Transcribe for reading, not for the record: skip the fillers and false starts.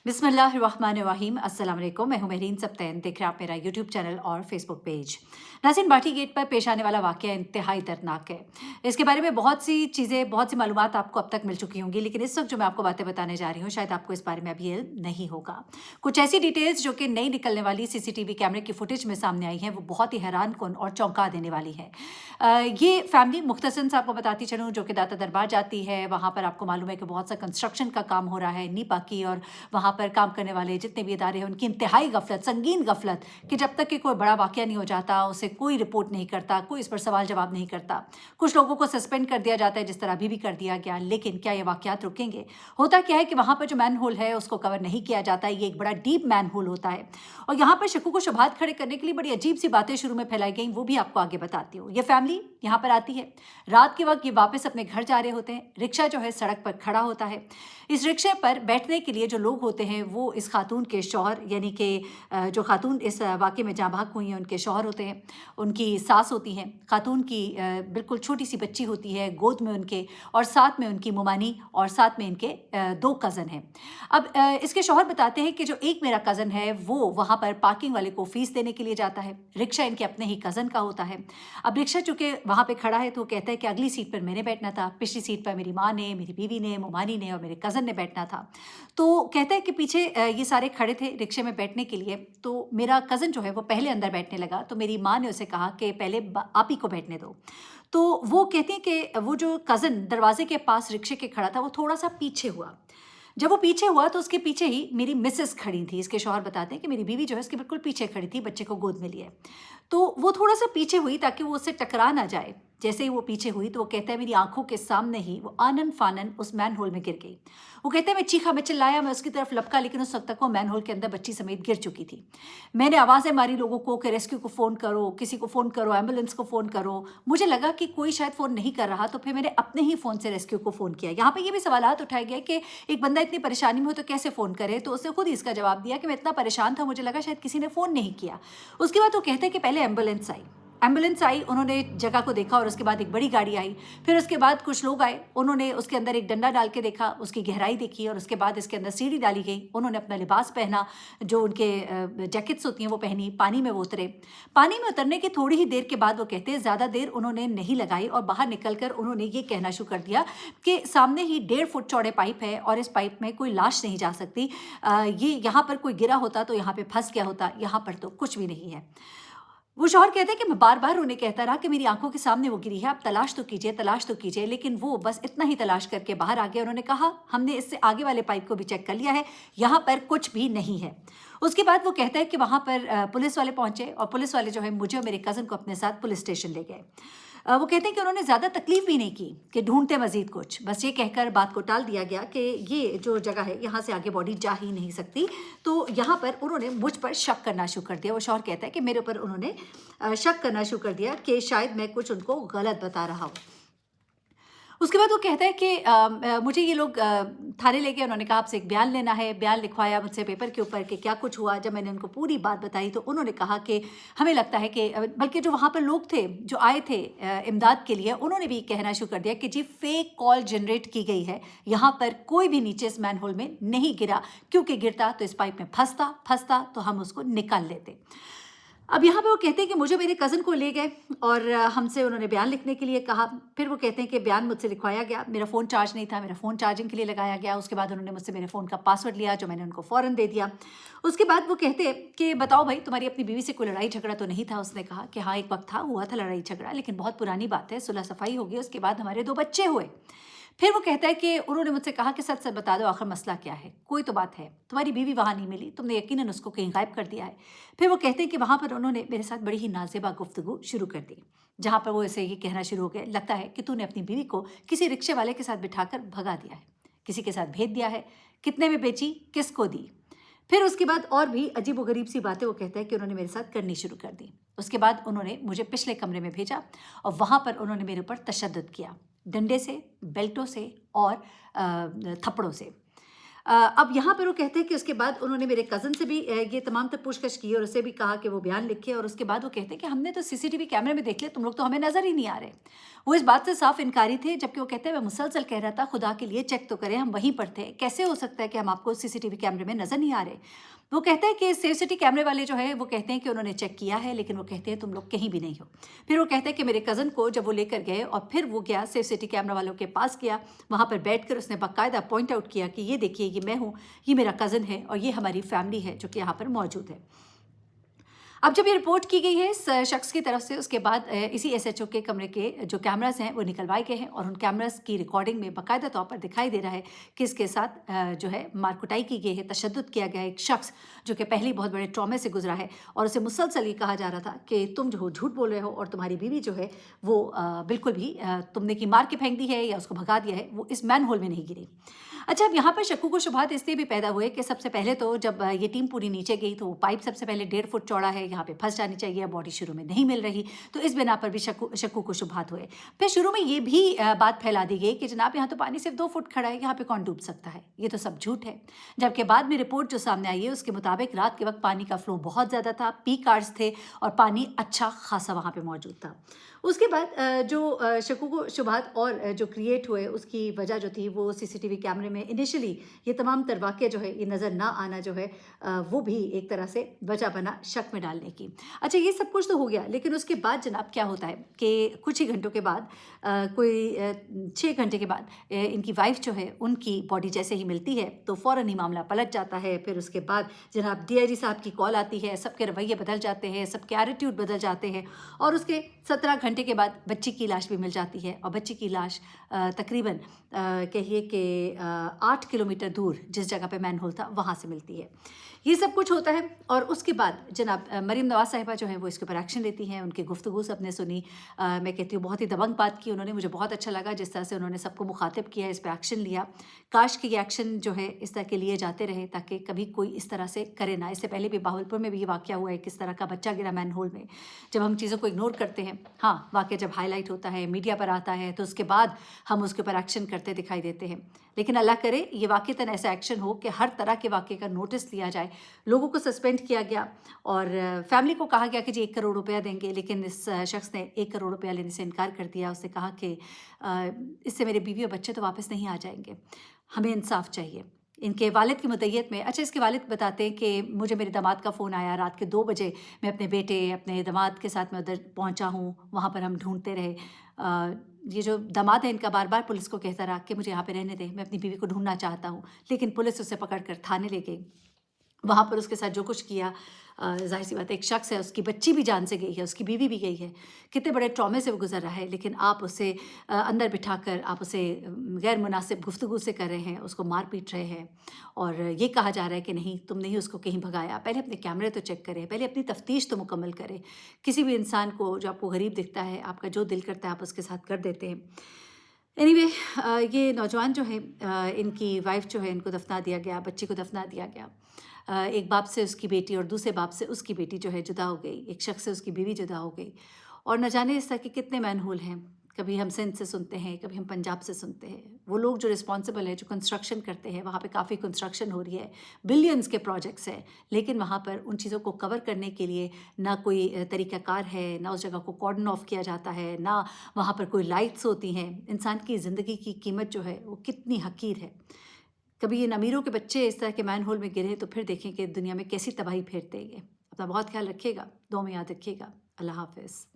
बिस्मिल्लाहिर्रहमानिर्रहीम। अस्सलाम वालेकुम। मैं हूं महरीन सब्तैन। देख रहे हैं आप मेरा यूट्यूब चैनल और फेसबुक पेज। नाज़रीन, बाटी गेट पर पेश आने वाला वाक़या इंतहाई दर्दनाक है। इसके बारे में बहुत सी चीज़ें, बहुत सी मालूमात आपको अब तक मिल चुकी होंगी, लेकिन इस वक्त जो मैं आपको बातें बताने जा रही हूँ शायद आपको इस बारे में अभी इल्म नहीं होगा। कुछ ऐसी डिटेल्स जो कि नई निकलने वाली सीसीटीवी कैमरे की फुटेज में सामने आई हैं, वो बहुत ही हैरानकुन और चौंका देने वाली है। ये फैमिली मुख्तसरन से आपको बताती चलूँ, जो कि दाता दरबार जाती है। वहाँ पर आपको मालूम है कि बहुत सा कंस्ट्रक्शन का काम हो रहा है, नीपा की, और वहाँ पर काम करने वाले जितने भी इदारे हैं उनकी इंतहाई गफलत, संगीन गफलत, कि जब तक कि कोई बड़ा वाक़या नहीं हो जाता उसे कोई रिपोर्ट नहीं करता, कोई इस पर सवाल जवाब नहीं करता। कुछ लोगों को सस्पेंड कर दिया जाता है, जिस तरह अभी भी कर दिया गया। लेकिन क्या ये वाक़यात रुकेंगे? होता क्या है कि वहाँ पर जो मैन होल है उसको कवर नहीं किया जाता है। ये एक बड़ा डीप मैन होल होता है और यहाँ पर शक्कू को शुबहात खड़े करने के लिए बड़ी अजीब सी बातें शुरू में फैलाई गई, वो भी आपको आगे बताती हूँ। ये फैमिली यहाँ पर आती है, रात के वक्त ये वापस अपने घर जा रहे होते हैं। रिक्शा जो है सड़क पर खड़ा होता है। इस रिक्शे पर बैठने के लिए जो लोग होते हैं वो इस खातून के शौहर, यानी कि जो खातून इस वाक़े में जाँ भाग हुई हैं उनके शौहर होते हैं, उनकी सास होती हैं, खातून की बिल्कुल छोटी सी बच्ची होती है गोद में उनके, और साथ में उनकी मुमानी, और साथ में इनके दो कज़न हैं। अब इसके शौहर बताते हैं कि जो एक मेरा कज़न है वो वहाँ पर पार्किंग वाले को फ़ीस देने के लिए जाता है। रिक्शा इनके अपने ही कज़न का होता है। अब रिक्शा चूँकि वहाँ पे खड़ा है तो वो कहता है कि अगली सीट पर मैंने बैठना था, पिछली सीट पर मेरी माँ ने, मेरी बीवी ने, मुमानी ने और मेरे कज़न ने बैठना था। तो कहता है कि पीछे ये सारे खड़े थे रिक्शे में बैठने के लिए, तो मेरा कज़न जो है वो पहले अंदर बैठने लगा, तो मेरी माँ ने उसे कहा कि पहले आप ही को बैठने दो। तो वो कहती हैं कि वो जो कज़न दरवाजे के पास रिक्शे के खड़ा था वो थोड़ा सा पीछे हुआ। जब वो पीछे हुआ तो उसके पीछे ही मेरी मिसेस खड़ी थी। इसके शौहर बताते हैं कि मेरी बीवी जो है उसके बिल्कुल पीछे खड़ी थी, बच्चे को गोद में लिए। तो वो थोड़ा सा पीछे हुई ताकि वो उससे टकरा ना जाए। जैसे ही वो पीछे हुई तो वो कहता है मेरी आंखों के सामने ही वो आनन फानन उस मैन होल में गिर गई। वो कहते हैं मैं चीखा, मैं चिल्लाया, मैं उसकी तरफ लपका, लेकिन उस वक्त तक वो मैन होल के अंदर बच्ची समेत गिर चुकी थी। मैंने आवाज़ें मारी लोगों को कि रेस्क्यू को फ़ोन करो, किसी को फ़ोन करो, एम्बुलेंस को फ़ोन करो। मुझे लगा कि कोई शायद फ़ोन नहीं कर रहा, तो फिर मैंने अपने ही फ़ोन से रेस्क्यू को फ़ोन किया। यहाँ पे ये भी सवालात उठाए गए कि एक बंदा इतनी परेशानी में हो तो कैसे फ़ोन करे? तो उसने खुद ही इसका जवाब दिया कि मैं इतना परेशान था, मुझे लगा शायद किसी ने फ़ोन नहीं किया। उसके बाद वो कहते हैं कि पहले एम्बुलेंस आई। एम्बुलेंस आई, उन्होंने जगह को देखा और उसके बाद एक बड़ी गाड़ी आई। फिर उसके बाद कुछ लोग आए, उन्होंने उसके अंदर एक डंडा डाल के देखा, उसकी गहराई देखी, और उसके बाद इसके अंदर सीढ़ी डाली गई। उन्होंने अपना लिबास पहना, जो उनके जैकेट्स होती हैं वो पहनी, पानी में वो उतरे। पानी में उतरने की थोड़ी ही देर के बाद वो कहते हैं ज़्यादा देर उन्होंने नहीं लगाई और बाहर निकल कर उन्होंने ये कहना शुरू कर दिया कि सामने ही 1.5 फुट चौड़े पाइप है और इस पाइप में कोई लाश नहीं जा सकती। ये यहाँ पर कोई गिरा होता तो यहाँ पे फंस गया होता, यहाँ पर तो कुछ भी नहीं है। वो शौहर कहते हैं कि मैं बार-बार उन्हें कहता रहा कि मेरी आँखों के सामने वो गिरी है, आप तलाश तो कीजिए, लेकिन वो बस इतना ही तलाश करके बाहर आ गए। उन्होंने कहा, हमने इससे आगे वाले पाइप को भी चेक कर लिया है, यहाँ पर कुछ भी नहीं है। उसके बाद वो कहता है कि वहाँ पर पुलिस वाले पहुँचे और पुलिस वाले जो है मुझे और मेरे कज़न को अपने साथ पुलिस स्टेशन ले गए। वो कहते हैं कि उन्होंने ज़्यादा तकलीफ़ भी नहीं की कि ढूँढते मज़ीद कुछ, बस ये कहकर बात को टाल दिया गया कि ये जो जगह है यहाँ से आगे बॉडी जा ही नहीं सकती। तो यहाँ पर उन्होंने मुझ पर शक करना शुरू कर दिया। वो शौहर कहता है कि मेरे ऊपर उन्होंने शक करना शुरू कर दिया कि शायद मैं कुछ उनको गलत बता रहा हूँ। उसके बाद वो कहता है कि मुझे ये लोग थाने ले गए, उन्होंने कहा आपसे एक बयान लेना है। बयान लिखवाया मुझसे पेपर के ऊपर कि क्या कुछ हुआ। जब मैंने उनको पूरी बात बताई तो उन्होंने कहा कि हमें लगता है कि बल्कि जो वहाँ पर लोग थे जो आए थे इमदाद के लिए, उन्होंने भी कहना शुरू कर दिया कि जी फेक कॉल जनरेट की गई है, यहाँ पर कोई भी नीचे इस मैन होल में नहीं गिरा, क्योंकि गिरता तो इस पाइप में फंसता तो हम उसको निकाल लेते। अब यहाँ पे वो कहते हैं कि मुझे मेरे कज़न को ले गए और हमसे उन्होंने बयान लिखने के लिए कहा। फिर वो कहते हैं कि बयान मुझसे लिखवाया गया, मेरा फ़ोन चार्ज नहीं था, मेरा फ़ोन चार्जिंग के लिए लगाया गया। उसके बाद उन्होंने मुझसे मेरे फ़ोन का पासवर्ड लिया, जो मैंने उनको फ़ौरन दे दिया। उसके बाद वो कहते हैं कि बताओ भाई, तुम्हारी अपनी बीवी से कोई लड़ाई झगड़ा तो नहीं था? उसने कहा कि हाँ, एक वक्त हुआ था लड़ाई झगड़ा, लेकिन बहुत पुरानी बात है, सुलह सफ़ाई हो गई, उसके बाद हमारे 2 बच्चे हुए। फिर वो कहता है कि उन्होंने मुझसे कहा कि सच सच बता दो, आखिर मसला क्या है? कोई तो बात है, तुम्हारी बीवी वहाँ नहीं मिली, तुमने यकीनन उसको कहीं गायब कर दिया है। फिर वो कहते हैं कि वहाँ पर उन्होंने मेरे साथ बड़ी ही नाज़ेबा गुफ्तगू शुरू कर दी, जहाँ पर वो ऐसे ये कहना शुरू हो गए, लगता है कि तूने अपनी बीवी को किसी रिक्शे वाले के साथ बिठाकर भगा दिया है, किसी के साथ भेज दिया है, कितने में बेची, किसको दी। फिर उसके बाद और भी अजीब व गरीब सी बातें वो कहता है कि उन्होंने मेरे साथ करनी शुरू कर दी। उसके बाद उन्होंने मुझे पिछले कमरे में भेजा और वहाँ पर उन्होंने मेरे ऊपर तशद्दुद किया, डंडे से, बेल्टों से और थप्पड़ों से। अब यहाँ पर वो कहते हैं कि उसके बाद उन्होंने मेरे कज़न से भी ये तमाम तर पूछताछ की और उससे भी कहा कि वो बयान लिखे, और उसके बाद वो कहते हैं कि हमने तो सीसीटीवी कैमरे में देख लिया, तुम लोग तो हमें नज़र ही नहीं आ रहे। वो इस बात से साफ इनकारी थे, जबकि वो कहते हैं मैं मुसलसल कह रहा था खुदा के लिए चेक तो करें, हम वहीं पर थे, कैसे हो सकता है कि हम आपको सीसीटीवी कैमरे में नज़र नहीं आ रहे। वो कहते हैं कि सेफ सिटी कैमरे वाले जो है वो कहते हैं कि उन्होंने चेक किया है, लेकिन वो कहते हैं तुम लोग कहीं भी नहीं हो। फिर वो कहते हैं कि मेरे कज़न को जब वो लेकर गए और फिर वो गया सेफ सिटी कैमरा वालों के पास गया, वहाँ पर बैठकर उसने बाकायदा पॉइंट आउट किया कि ये देखिए, ये मैं हूँ, ये मेरा कज़न है और ये हमारी फैमिली है जो कि यहाँ पर मौजूद है। अब जब ये रिपोर्ट की गई है इस शख्स की तरफ से, उसके बाद इसी एसएचओ के कमरे के जो कैमरास हैं वो निकलवाए गए हैं, और उन कैमरास की रिकॉर्डिंग में बाकायदा तौर पर दिखाई दे रहा है कि इसके साथ जो है मारकुटाई की गई है, तशद्दुद किया गया है। एक शख्स जो कि पहले ही बहुत बड़े ट्रॉमे से गुजरा है, और उसे मुसलसल ये कहा जा रहा था कि तुम जो हो झूठ बोल रहे हो, और तुम्हारी बीवी जो है वो बिल्कुल भी तुमने की मार के फेंक दी है या उसको भगा दिया है, वो इस मैन होल में नहीं गिरी। अच्छा, अब यहाँ पर शक्कू को शुबहात इसलिए भी पैदा हुए कि सबसे पहले तो जब ये टीम पूरी नीचे गई तो वो पाइप सबसे पहले 1.5 फुट चौड़ा है, यहाँ पे फंस जानी चाहिए, बॉडी शुरू में नहीं मिल रही, तो इस बिना पर भी शक्कू को शुबहात हुए। फिर शुरू में ये भी बात फैला दी गई कि जनाब यहाँ तो पानी सिर्फ 2 फुट खड़ा है, यहाँ पे कौन डूब सकता है, ये तो सब झूठ है। जबकि बाद में रिपोर्ट जो सामने आई है उसके मुताबिक रात के वक्त पानी का फ्लो बहुत ज़्यादा था, पीक आवर्स थे और पानी अच्छा खासा वहाँ पे मौजूद था। उसके बाद जो शक्कू को शुबहात और जो क्रिएट हुए उसकी वजह जो थी वो सीसीटीवी कैमरे में इनिशियली ये तमाम तर वाक़या जो है ये नज़र ना आना जो है वो भी एक तरह से वजह बना शक में डालने की। अच्छा, ये सब कुछ तो हो गया, लेकिन उसके बाद जनाब क्या होता है कि कुछ ही घंटों के बाद कोई 6 घंटे के बाद इनकी वाइफ जो है उनकी बॉडी जैसे ही मिलती है तो फ़ौरन ही मामला पलट जाता है। फिर उसके बाद जनाब डीआईजी साहब की कॉल आती है, सबके रवैये बदल जाते हैं, सबके एटीट्यूड बदल जाते हैं, और उसके 17 घंटे के बाद बच्ची की लाश भी मिल जाती है, और बच्ची की लाश तकरीबन कहिए कि 8 किलोमीटर दूर जिस जगह पे मैनहोल था वहाँ से मिलती है। ये सब कुछ होता है, और उसके बाद जनाब मरीम नवाज़ साहिबा जो है वो इसके ऊपर एक्शन लेती हैं। उनकी गुफ्तगू सबने सुनी, मैं कहती हूँ बहुत ही दबंग बात की उन्होंने, मुझे बहुत अच्छा लगा जिस तरह से उन्होंने सबको मुखातिब किया, इस पर एक्शन लिया। काश कि ये एक्शन जो है इस तरह के लिए जाते रहे ताकि कभी कोई इस तरह से करे ना। इससे पहले भी बाहवलपुर में भी ये वाक़या हुआ है, किस तरह का बच्चा गिरा मैनहोल में। जब हम चीज़ों को इग्नोर करते हैं, हाँ, वाक़या जब हाईलाइट होता है, मीडिया पर आता है, तो उसके बाद हम उसके ऊपर एक्शन करते दिखाई देते हैं। लेकिन अल्लाह करे ये वाक़ईतन ऐसा एक्शन हो कि हर तरह के वाक़ये का नोटिस लिया जाए। लोगों को सस्पेंड किया गया और फैमिली को कहा गया कि जी 1 करोड़ रुपया देंगे, लेकिन इस शख्स ने 1 करोड़ रुपया लेने से इनकार कर दिया। उसने कहा कि इससे मेरे बीवी और बच्चे तो वापस नहीं आ जाएंगे, हमें इंसाफ चाहिए। इनके वालिद की मुद्दईयत में, अच्छा, इसके वालिद बताते हैं कि मुझे मेरे दामाद का फ़ोन आया रात के 2 बजे, मैं अपने बेटे, अपने दामाद के साथ मैं उधर पहुंचा हूँ, वहाँ पर हम ढूंढते रहे। ये जो दामाद है इनका बार-बार पुलिस को कहता रहा कि मुझे यहाँ पे रहने दें, मैं अपनी बीवी को ढूँढना चाहता हूँ, लेकिन पुलिस उसे पकड़ कर थाने ले गई। वहाँ पर उसके साथ जो कुछ किया, ज़ाहिर-सी बात है, एक शख्स है, उसकी बच्ची भी जान से गई है, उसकी बीवी भी गई है, कितने बड़े ट्रॉमे से वो गुज़र रहा है, लेकिन आप उसे अंदर बिठाकर आप उसे गैर मुनासिब गुफ्तगू से कर रहे हैं, उसको मार-पीट रहे हैं, और ये कहा जा रहा है कि नहीं, तुमने ही उसको कहीं भगाया। पहले अपने कैमरे तो चेक करें, पहले अपनी तफ्तीश तो मुकम्मल करें। किसी भी इंसान को जो आपको गरीब दिखता है, आपका जो दिल करता है, आप उसके साथ कर देते हैं। एनीवे, ये नौजवान जो है, इनकी वाइफ़ जो है, इनको दफ़ना दिया गया, बच्ची को दफ़ना दिया गया। एक बाप से उसकी बेटी और दूसरे बाप से उसकी बेटी जो है जुदा हो गई, एक शख्स से उसकी बीवी जुदा हो गई, और न जाने इस तरह के कितने मैनहोल हैं। कभी हम सिंध से सुनते हैं, कभी हम पंजाब से सुनते हैं। वो लोग जो रिस्पॉन्सिबल है, जो कंस्ट्रक्शन करते हैं, वहाँ पे काफ़ी कंस्ट्रक्शन हो रही है, बिलियंस के प्रोजेक्ट्स हैं, लेकिन वहाँ पर उन चीज़ों को कवर करने के लिए ना कोई तरीक़ाकार है, ना उस जगह को कॉर्डन ऑफ किया जाता है, ना वहाँ पर कोई लाइट्स होती हैं। इंसान की ज़िंदगी की कीमत जो है वो कितनी हक़ीर है। कभी इन अमीरों के बच्चे इस तरह के मैनहोल में गिरे तो फिर देखें कि दुनिया में कैसी तबाही फेरते हैं ये। अपना बहुत ख्याल रखिएगा, दुआ में याद रखिएगा। अल्लाह हाफ़िज़।